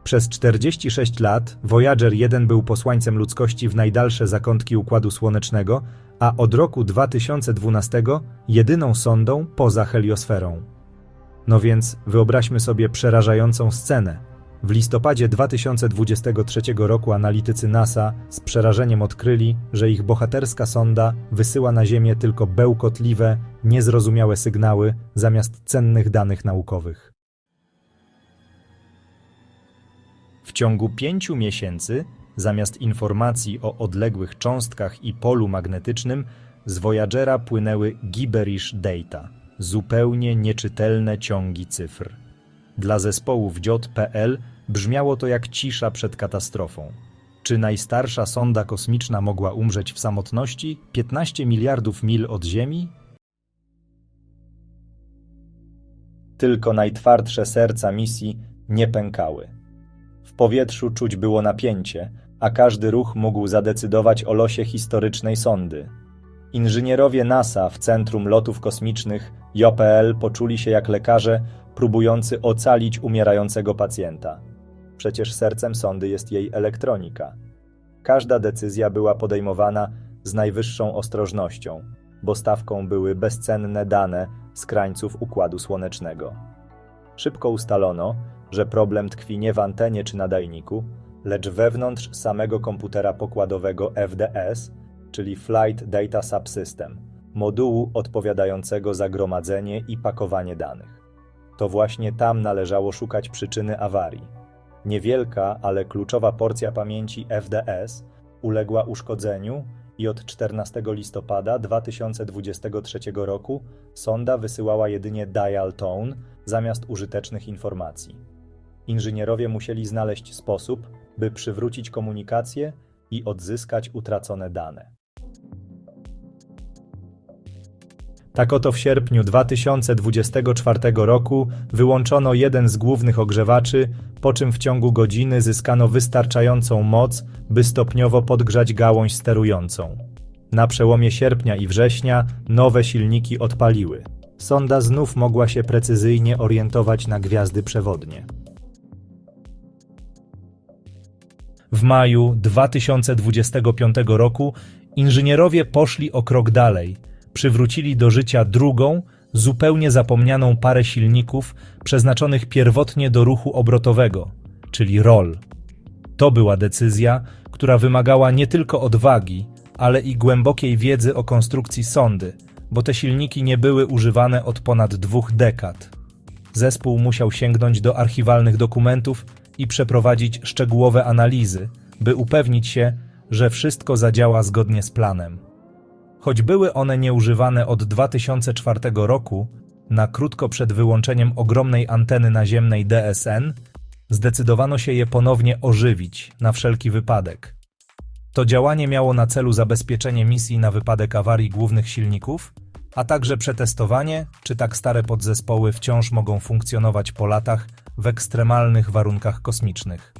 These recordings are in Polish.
Przez 46 lat Voyager 1 był posłańcem ludzkości w najdalsze zakątki Układu Słonecznego, a od roku 2012 jedyną sondą poza heliosferą. No więc wyobraźmy sobie przerażającą scenę. W listopadzie 2023 roku analitycy NASA z przerażeniem odkryli, że ich bohaterska sonda wysyła na Ziemię tylko bełkotliwe, niezrozumiałe sygnały zamiast cennych danych naukowych. W ciągu 5 miesięcy, zamiast informacji o odległych cząstkach i polu magnetycznym, z Voyagera płynęły gibberish data, zupełnie nieczytelne ciągi cyfr. Dla zespołów JOT.pl brzmiało to jak cisza przed katastrofą. Czy najstarsza sonda kosmiczna mogła umrzeć w samotności 15 miliardów mil od Ziemi? Tylko najtwardsze serca misji nie pękały. W powietrzu czuć było napięcie, a każdy ruch mógł zadecydować o losie historycznej sondy. Inżynierowie NASA w Centrum Lotów Kosmicznych JOPL poczuli się jak lekarze próbujący ocalić umierającego pacjenta. Przecież sercem sondy jest jej elektronika. Każda decyzja była podejmowana z najwyższą ostrożnością, bo stawką były bezcenne dane z krańców Układu Słonecznego. Szybko ustalono, że problem tkwi nie w antenie czy nadajniku, lecz wewnątrz samego komputera pokładowego FDS, czyli Flight Data Subsystem, modułu odpowiadającego za gromadzenie i pakowanie danych. To właśnie tam należało szukać przyczyny awarii. Niewielka, ale kluczowa porcja pamięci FDS uległa uszkodzeniu i od 14 listopada 2023 roku sonda wysyłała jedynie dial tone zamiast użytecznych informacji. Inżynierowie musieli znaleźć sposób, by przywrócić komunikację i odzyskać utracone dane. Tak oto w sierpniu 2024 roku wyłączono jeden z głównych ogrzewaczy, po czym w ciągu godziny zyskano wystarczającą moc, by stopniowo podgrzać gałąź sterującą. Na przełomie sierpnia i września nowe silniki odpaliły. Sonda znów mogła się precyzyjnie orientować na gwiazdy przewodnie. W maju 2025 roku inżynierowie poszli o krok dalej. Przywrócili do życia drugą, zupełnie zapomnianą parę silników przeznaczonych pierwotnie do ruchu obrotowego, czyli roll. To była decyzja, która wymagała nie tylko odwagi, ale i głębokiej wiedzy o konstrukcji sondy, bo te silniki nie były używane od ponad 2 dekad. Zespół musiał sięgnąć do archiwalnych dokumentów i przeprowadzić szczegółowe analizy, by upewnić się, że wszystko zadziała zgodnie z planem. Choć były one nieużywane od 2004 roku, na krótko przed wyłączeniem ogromnej anteny naziemnej DSN, zdecydowano się je ponownie ożywić na wszelki wypadek. To działanie miało na celu zabezpieczenie misji na wypadek awarii głównych silników, a także przetestowanie, czy tak stare podzespoły wciąż mogą funkcjonować po latach w ekstremalnych warunkach kosmicznych.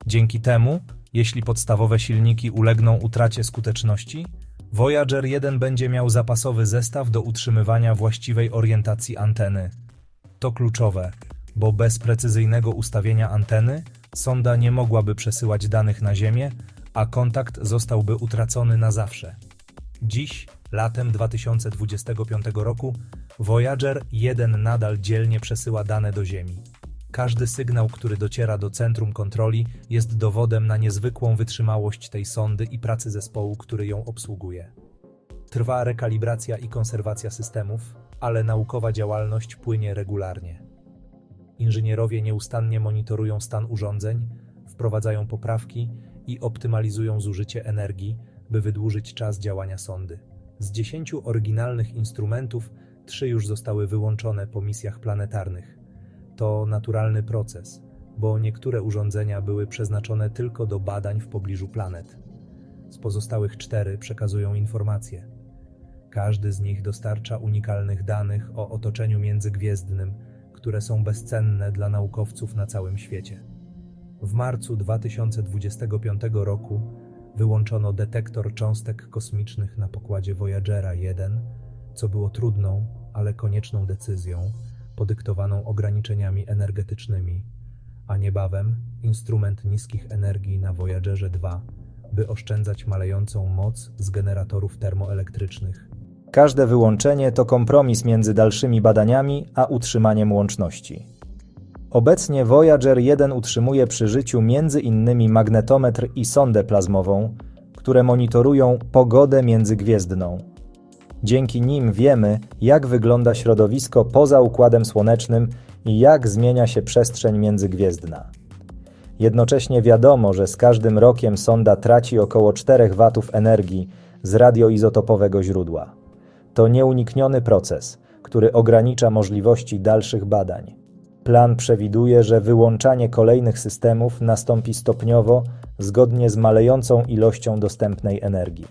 Dzięki temu, jeśli podstawowe silniki ulegną utracie skuteczności, Voyager 1 będzie miał zapasowy zestaw do utrzymywania właściwej orientacji anteny. To kluczowe, bo bez precyzyjnego ustawienia anteny sonda nie mogłaby przesyłać danych na Ziemię, a kontakt zostałby utracony na zawsze. Dziś, latem 2025 roku, Voyager 1 nadal dzielnie przesyła dane do Ziemi. Każdy sygnał, który dociera do centrum kontroli, jest dowodem na niezwykłą wytrzymałość tej sondy i pracy zespołu, który ją obsługuje. Trwa rekalibracja i konserwacja systemów, ale naukowa działalność płynie regularnie. Inżynierowie nieustannie monitorują stan urządzeń, wprowadzają poprawki i optymalizują zużycie energii, by wydłużyć czas działania sondy. Z 10 oryginalnych instrumentów 3 już zostały wyłączone po misjach planetarnych. To naturalny proces, bo niektóre urządzenia były przeznaczone tylko do badań w pobliżu planet. Z pozostałych 4 przekazują informacje. Każdy z nich dostarcza unikalnych danych o otoczeniu międzygwiezdnym, które są bezcenne dla naukowców na całym świecie. W marcu 2025 roku wyłączono detektor cząstek kosmicznych na pokładzie Voyagera 1, co było trudną, ale konieczną decyzją, podyktowaną ograniczeniami energetycznymi, a niebawem instrument niskich energii na Voyagerze 2, by oszczędzać malejącą moc z generatorów termoelektrycznych. Każde wyłączenie to kompromis między dalszymi badaniami a utrzymaniem łączności. Obecnie Voyager 1 utrzymuje przy życiu m.in. magnetometr i sondę plazmową, które monitorują pogodę międzygwiezdną. Dzięki nim wiemy, jak wygląda środowisko poza Układem Słonecznym i jak zmienia się przestrzeń międzygwiezdna. Jednocześnie wiadomo, że z każdym rokiem sonda traci około 4 W energii z radioizotopowego źródła. To nieunikniony proces, który ogranicza możliwości dalszych badań. Plan przewiduje, że wyłączanie kolejnych systemów nastąpi stopniowo, zgodnie z malejącą ilością dostępnej energii.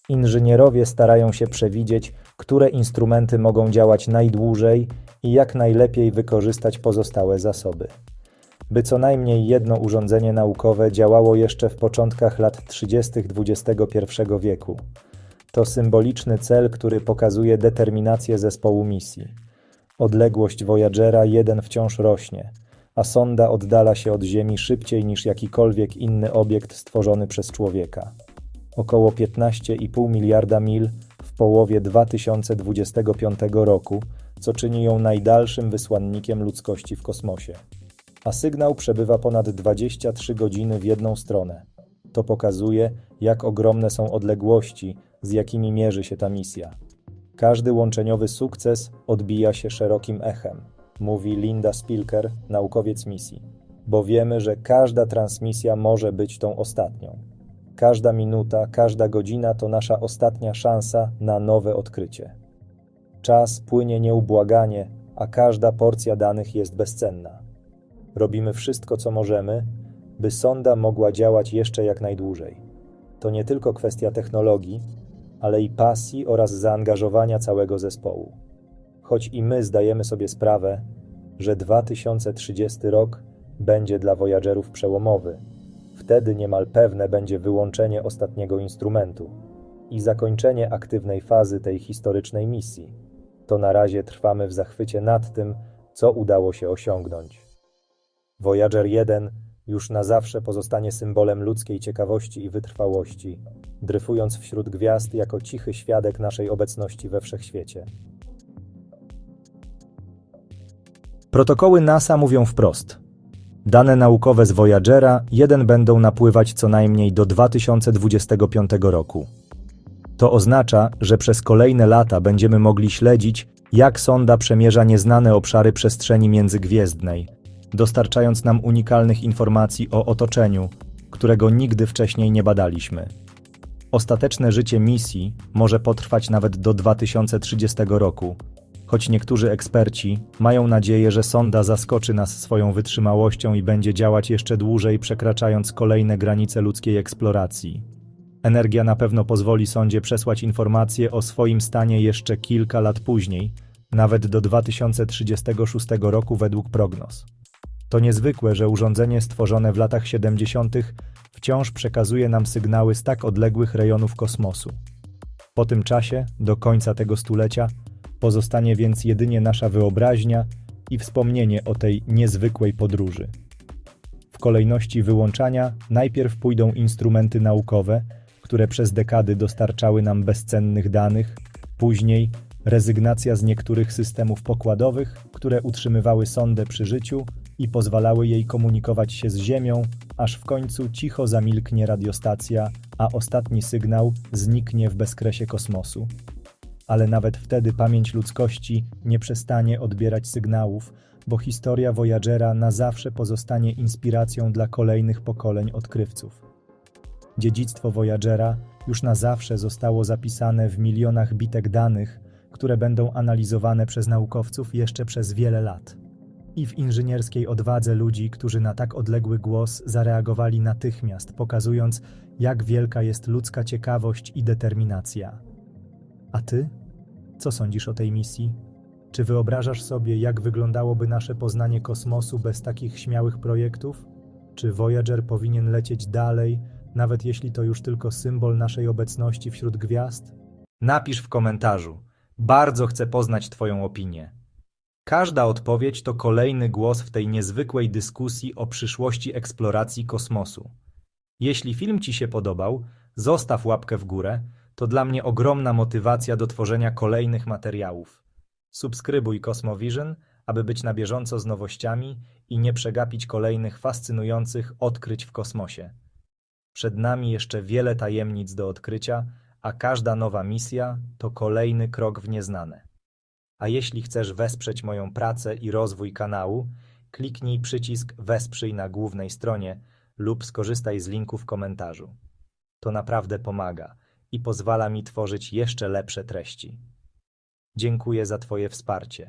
Inżynierowie starają się przewidzieć, które instrumenty mogą działać najdłużej i jak najlepiej wykorzystać pozostałe zasoby. By co najmniej jedno urządzenie naukowe działało jeszcze w początkach lat 30. XXI wieku. To symboliczny cel, który pokazuje determinację zespołu misji. Odległość Voyagera 1 wciąż rośnie, a sonda oddala się od Ziemi szybciej niż jakikolwiek inny obiekt stworzony przez człowieka. Około 15,5 miliarda mil w połowie 2025 roku, co czyni ją najdalszym wysłannikiem ludzkości w kosmosie. A sygnał przebywa ponad 23 godziny w jedną stronę. To pokazuje, jak ogromne są odległości, z jakimi mierzy się ta misja. Każdy łączeniowy sukces odbija się szerokim echem, mówi Linda Spilker, naukowiec misji, bo wiemy, że każda transmisja może być tą ostatnią. Każda minuta, każda godzina to nasza ostatnia szansa na nowe odkrycie. Czas płynie nieubłaganie, a każda porcja danych jest bezcenna. Robimy wszystko, co możemy, by sonda mogła działać jeszcze jak najdłużej. To nie tylko kwestia technologii, ale i pasji oraz zaangażowania całego zespołu. Choć i my zdajemy sobie sprawę, że 2030 rok będzie dla Voyagerów przełomowy. Wtedy niemal pewne będzie wyłączenie ostatniego instrumentu i zakończenie aktywnej fazy tej historycznej misji. To na razie trwamy w zachwycie nad tym, co udało się osiągnąć. Voyager 1 już na zawsze pozostanie symbolem ludzkiej ciekawości i wytrwałości, dryfując wśród gwiazd jako cichy świadek naszej obecności we wszechświecie. Protokoły NASA mówią wprost. Dane naukowe z Voyagera 1 będą napływać co najmniej do 2025 roku. To oznacza, że przez kolejne lata będziemy mogli śledzić, jak sonda przemierza nieznane obszary przestrzeni międzygwiezdnej, dostarczając nam unikalnych informacji o otoczeniu, którego nigdy wcześniej nie badaliśmy. Ostateczne życie misji może potrwać nawet do 2030 roku, choć niektórzy eksperci mają nadzieję, że sonda zaskoczy nas swoją wytrzymałością i będzie działać jeszcze dłużej, przekraczając kolejne granice ludzkiej eksploracji. Energia na pewno pozwoli sondzie przesłać informacje o swoim stanie jeszcze kilka lat później, nawet do 2036 roku według prognoz. To niezwykłe, że urządzenie stworzone w latach 70. wciąż przekazuje nam sygnały z tak odległych rejonów kosmosu. Po tym czasie, do końca tego stulecia, pozostanie więc jedynie nasza wyobraźnia i wspomnienie o tej niezwykłej podróży. W kolejności wyłączania najpierw pójdą instrumenty naukowe, które przez dekady dostarczały nam bezcennych danych, później rezygnacja z niektórych systemów pokładowych, które utrzymywały sondę przy życiu i pozwalały jej komunikować się z Ziemią, aż w końcu cicho zamilknie radiostacja, a ostatni sygnał zniknie w bezkresie kosmosu. Ale nawet wtedy pamięć ludzkości nie przestanie odbierać sygnałów, bo historia Voyagera na zawsze pozostanie inspiracją dla kolejnych pokoleń odkrywców. Dziedzictwo Voyagera już na zawsze zostało zapisane w milionach bitek danych, które będą analizowane przez naukowców jeszcze przez wiele lat. I w inżynierskiej odwadze ludzi, którzy na tak odległy głos zareagowali natychmiast, pokazując, jak wielka jest ludzka ciekawość i determinacja. A ty? Co sądzisz o tej misji? Czy wyobrażasz sobie, jak wyglądałoby nasze poznanie kosmosu bez takich śmiałych projektów? Czy Voyager powinien lecieć dalej, nawet jeśli to już tylko symbol naszej obecności wśród gwiazd? Napisz w komentarzu. Bardzo chcę poznać Twoją opinię. Każda odpowiedź to kolejny głos w tej niezwykłej dyskusji o przyszłości eksploracji kosmosu. Jeśli film Ci się podobał, zostaw łapkę w górę, to dla mnie ogromna motywacja do tworzenia kolejnych materiałów. Subskrybuj Cosmovision, aby być na bieżąco z nowościami i nie przegapić kolejnych fascynujących odkryć w kosmosie. Przed nami jeszcze wiele tajemnic do odkrycia, a każda nowa misja to kolejny krok w nieznane. A jeśli chcesz wesprzeć moją pracę i rozwój kanału, kliknij przycisk Wesprzyj na głównej stronie lub skorzystaj z linku w komentarzu. To naprawdę pomaga i pozwala mi tworzyć jeszcze lepsze treści. Dziękuję za Twoje wsparcie.